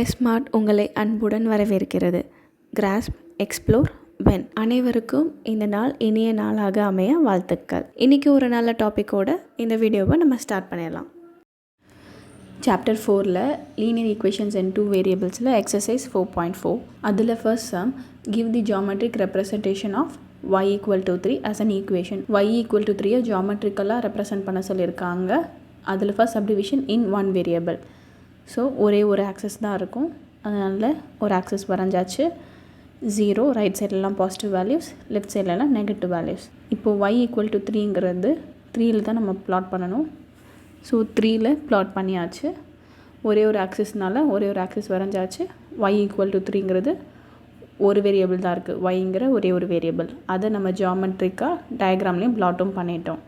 Smart உங்களை அன்புடன் வரவேற்கிறது. Grass, explore, when. அனைவருக்கும் இந்த நாள் இனிய நாளாக அமைய வாழ்த்துக்கள். இன்றைக்கி ஒரு நல்ல டாப்பிக்கோடு இந்த வீடியோவை நம்ம ஸ்டார்ட் பண்ணிடலாம். சாப்டர் 4ல் லீனியர் ஈக்குவேஷன்ஸ் அண்ட் 2 வேரியபிள்ஸில் எக்ஸசைஸ் 4.4 அதில் first sum give the geometric representation of y equal to 3 as an equation. y equal to 3 ஜியாமெட்ரிக்கலாக ரெப்ரசன்ட் பண்ண சொல்லியிருக்காங்க. அதில் first subdivision in one variable. So ஒரே ஒரு ஆக்சஸ் தான் இருக்கும், அதனால் ஒரு ஆக்சஸ் வரைஞ்சாச்சு. 0 ரைட் சைட்லலாம் பாசிட்டிவ் வேல்யூஸ், லெஃப்ட் சைட்லலாம் நெகட்டிவ் வேல்யூஸ். இப்போது y ஈக்குவல் டு 3ங்கிறது 3ல் தான் நம்ம ப்ளாட் பண்ணணும். ஸோ 3ல் ப்ளாட் பண்ணியாச்சு. ஒரே ஒரு ஆக்சஸ்னால் ஒரே ஒரு ஆக்சஸ் வரைஞ்சாச்சு. y ஈக்குவல் டு 3ங்கிறது ஒரு வேரியபிள் தான் இருக்குது, yங்கிற ஒரே ஒரு வேரியபிள். அதை நம்ம ஜியாமெட்ரிக்காக டயக்ராம்லேயும் ப்ளாட்டும் பண்ணிட்டோம்.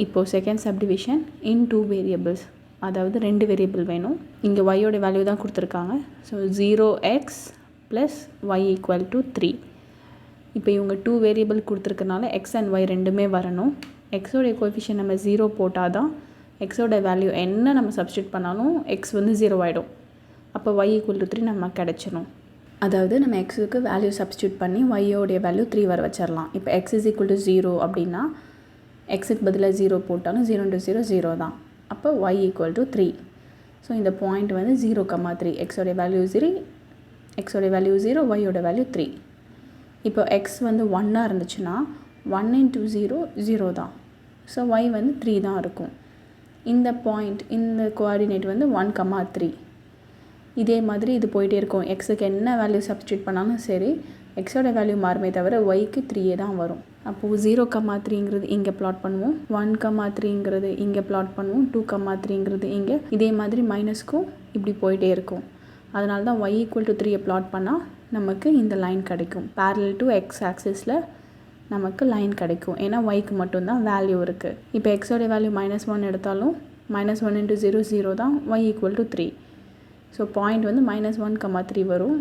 இப்போது செகண்ட் சப்டிவிஷன் இன் 2 வேரியபிள்ஸ், அதாவது 2 வேரியபிள் வேணும். இங்கே y-ஓட வேல்யூ தான் கொடுத்துருக்காங்க. So 0x plus y equal to 3. இப்போ இவங்க 2 வேரியபிள் கொடுத்துருக்கனால x அண்ட் y ரெண்டுமே வரணும். எக்ஸோடைய கோஎஃபிஷியன்ட் நம்ம 0 போட்டால் தான் எக்ஸோட வேல்யூ என்ன நம்ம சப்ஸ்டியூட் பண்ணாலும் x வந்து 0 ஆகிடும். அப்போ y ஈக்குவல் டு 3 நம்ம கிடச்சிடும். அதாவது நம்ம எக்ஸுக்கு வேல்யூ சப்ஸ்டியூட் பண்ணி y-ஓடைய வேல்யூ 3 வர வச்சிடலாம். இப்போ x இஸ் ஈக்குவல் டு 0 அப்படின்னா எக்ஸுக்கு பதிலாக 0 போட்டாலும் 0 × 0 0 தான். அப்போ y ஈக்குவல் டு 3. ஸோ இந்த பாயிண்ட் வந்து 0,3. எக்ஸோடைய வேல்யூ 0, எக்ஸோடைய வேல்யூ 0, y-ஓட வேல்யூ 3. இப்போ x வந்து 1 இருந்துச்சுன்னா 1 × 0 0 தான். ஸோ y வந்து 3 தான் இருக்கும். இந்த பாயிண்ட், இந்த கோஆர்டினேட் வந்து 1,3. இதே மாதிரி இது போயிட்டே இருக்கும். எக்ஸுக்கு என்ன வேல்யூ சப்ஸ்டியூட் பண்ணாலும் சரி, எக்ஸோட வேல்யூ மாறுமே தவிர ஒய்க்கு 3 தான் வரும். அப்போது 0,3ங்கிறது இங்கே ப்ளாட் பண்ணுவோம், 1,3ங்கிறது இங்கே ப்ளாட் பண்ணுவோம், 2,3ங்கிறது இங்கே. இதே மாதிரி மைனஸ்க்கும் இப்படி போயிட்டே இருக்கும். அதனால தான் y ஈக்குவல் டு 3 ப்ளாட் பண்ணால் நமக்கு இந்த லைன் கிடைக்கும். பேரலல் டு எக்ஸ் ஆக்சிஸில் நமக்கு லைன் கிடைக்கும். ஏன்னா ஒய்க்கு மட்டும்தான் வேல்யூ இருக்குது. இப்போ எக்ஸோட வேல்யூ -1 எடுத்தாலும் -1 × 0 0 தான், y equal to 3. So point வந்து -1,3 வரும்.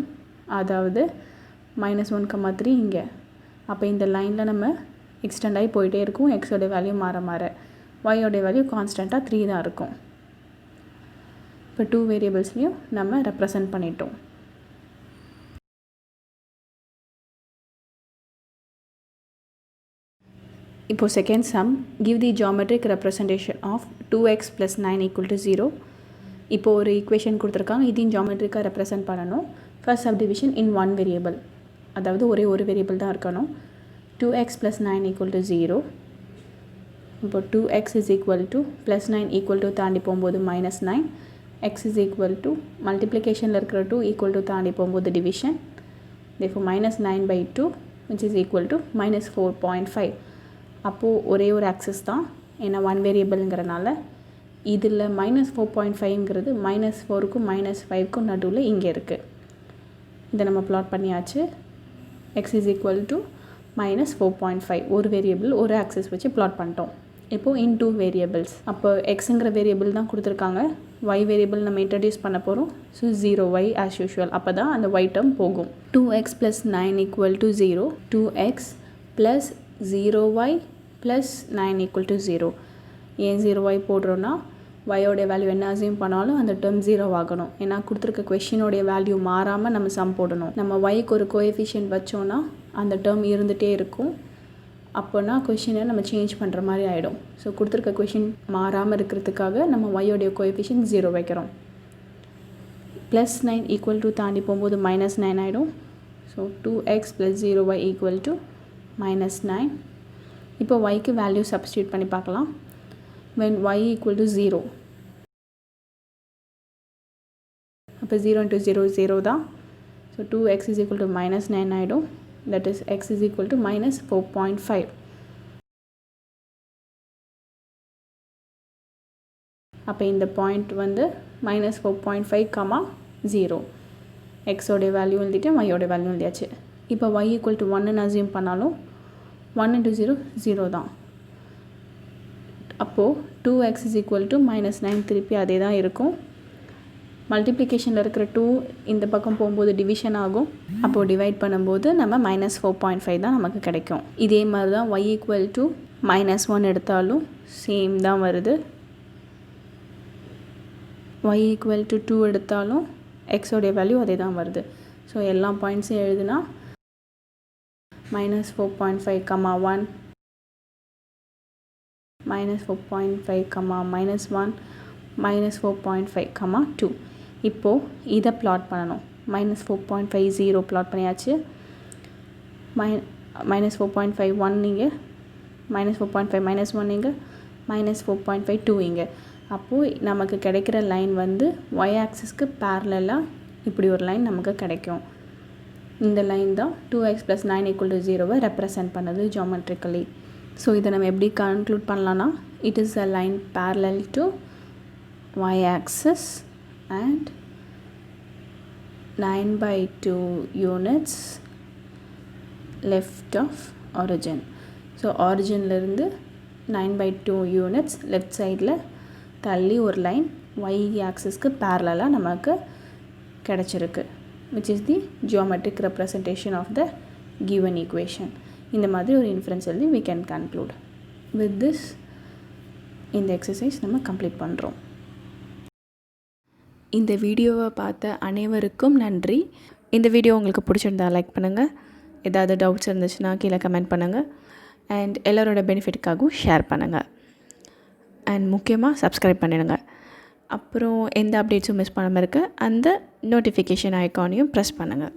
அதாவது -1,3 இங்கே. அப்போ இந்த லைனில் நம்ம எக்ஸ்டெண்ட் ஆகி போயிட்டே இருக்கும். எக்ஸோட வேல்யூ மாற மாற ஒய்யோட வேல்யூ கான்ஸ்டண்ட்டாக 3 தான் இருக்கும். இப்போ 2 வேரியபிள்ஸ்லையும் நம்ம ரெப்ரசன்ட் பண்ணிட்டோம். இப்போது second sum give the geometric representation of 2x + 9 = 0. இப்போது ஒரு ஈக்குவேஷன் கொடுத்துருக்காங்க, இதையும் ஜியாமெட்ரிக்காக ரெப்ரசன்ட் பண்ணணும். First subdivision in one variable, அதாவது ஒரே ஒரு வேரியபிள் தான் இருக்கணும். 2x + 9 = 0. இப்போ 2x + 9 தாண்டி போகும்போது -9, x மல்டிப்ளிகேஷனில் இருக்கிற 2 தாண்டி போகும்போது division. therefore -9/2 which is equal to -4.5. அப்போது ஒரே ஒரு ஆக்சஸ் தான், ஏன்னா ஒன் வேரியபிள்ங்கிறனால. இதில் -4.5ங்கிறது -4க்கும் -5க்கும் நடுவில் இங்கே இருக்குது. இதை நம்ம ப்ளாட் பண்ணியாச்சு. x = -4.5 ஒரு வேரியபிள் ஒரு ஆக்சஸ் வச்சு ப்ளாட் பண்ணிட்டோம். இப்போது இன் 2 வேரியபிள்ஸ், அப்போ எக்ஸுங்கிற வேரியபிள் தான் கொடுத்துருக்காங்க, y வேரியபிள் நம்ம இன்ட்ரடியூஸ் பண்ண போகிறோம். So 0y as usual. அப்போ தான் அந்த y டேர்ம் போகும். 2x + 9 = 0, 2x + 0y + 9 = 0. ஏன் 0y போடுறோன்னா y-ஓடைய வேல்யூ என்ன அசியூம் பண்ணாலும் அந்த டேர்ம் 0 ஆகணும். ஏன்னா கொடுத்துருக்க கொஷினோடைய வேல்யூ மாறாமல் நம்ம சம் போடணும். நம்ம y-க்கு ஒரு கோஎஃபிஷியன்ட் வச்சோன்னா அந்த டேர்ம் இருந்துகிட்டே இருக்கும். அப்போனா கொஷினை நம்ம சேஞ்ச் பண்ணுற மாதிரி ஆகிடும். ஸோ கொடுத்துருக்க கொஷின் மாறாமல் இருக்கிறதுக்காக நம்ம y-ஓடைய கோஎஃபிஷியன்ட் 0 வைக்கிறோம். +9 = தாண்டி போகும்போது -9 ஆகிடும். So 2x + 0y = -9. இப்போ y-க்கு வேல்யூ சப்ஸ்டியூட் பண்ணி பார்க்கலாம். when y = 0, அப்போ 0 × 0 0 தான். ஸோ 2x = -9 ஆகிடும். that is x = -4.5. அப்போ இந்த பாயிண்ட் வந்து -4.5, 0. எக்ஸோடைய வேல்யூ எழுதிட்டு y-ஓட வேல்யூ எழுதியாச்சு. இப்போ y = 1ன்னு அசியூம் பண்ணாலும் 1 × 0 0 தான். அப்போது 2x = -9 திருப்பி அதே தான் இருக்கும். மல்டிப்ளிகேஷனில் இருக்கிற 2 இந்த பக்கம் போகும்போது டிவிஷன் ஆகும். அப்போது டிவைட் பண்ணும்போது நம்ம -4.5 தான் நமக்கு கிடைக்கும். இதே மாதிரி தான் y = -1 எடுத்தாலும் சேம் தான் வருது. y = 2 எடுத்தாலும் எக்ஸோடைய வேல்யூ அதே தான் வருது. ஸோ எல்லா பாயிண்ட்ஸையும் எழுதுனா -4.5, -1, -4.5, -1, -4.5, 2. இப்போது இதை ப்ளாட் பண்ணணும். -4.50 ப்ளாட் பண்ணியாச்சு. -4.51 இங்கே, -4.5 -1 இங்கே, -4.52 இங்கே. அப்போது நமக்கு கிடைக்கிற லைன் வந்து y ஆக்சிஸ்க்கு பேரலாக இப்படி ஒரு லைன் நமக்கு கிடைக்கும். இந்த லைன் தான் 2x + 9 = 0 ரெப்ரசன்ட் பண்ணுது ஜியோமெட்ரிக்கலி. ஸோ இதை நம்ம எப்படி கன்க்ளூட் பண்ணலான்னா, it is a line parallel to y axis and 9/2 units left of origin. So ஆரிஜின்லேருந்து 9/2 யூனிட்ஸ் லெஃப்ட் சைடில் தள்ளி ஒரு லைன் y ஆக்சிஸ்க்கு பேரலாக நமக்கு கிடச்சிருக்கு, which is the geometric representation of the given equation. இந்த மாதிரி ஒரு இன்ஃபரன்ஸ் எழுதி we can conclude. With this இந்த எக்ஸசைஸ் நம்ம கம்ப்ளீட் பண்ணுறோம். இந்த வீடியோவை பார்த்த அனைவருக்கும் நன்றி. இந்த வீடியோ உங்களுக்கு பிடிச்சிருந்தா லைக் பண்ணுங்கள். ஏதாவது டவுட்ஸ் இருந்துச்சுன்னா கீழே கமெண்ட் பண்ணுங்கள். அண்ட் எல்லோரோட பெனிஃபிட்டுக்காகவும் ஷேர் பண்ணுங்கள். அண்ட் முக்கியமாக சப்ஸ்கிரைப் பண்ணிடுங்க. அப்புறம் எந்த அப்டேட்ஸும் மிஸ் பண்ணாமல் இருக்க அந்த நோட்டிஃபிகேஷன் ஐக்கானையும் ப்ரெஸ் பண்ணுங்கள்.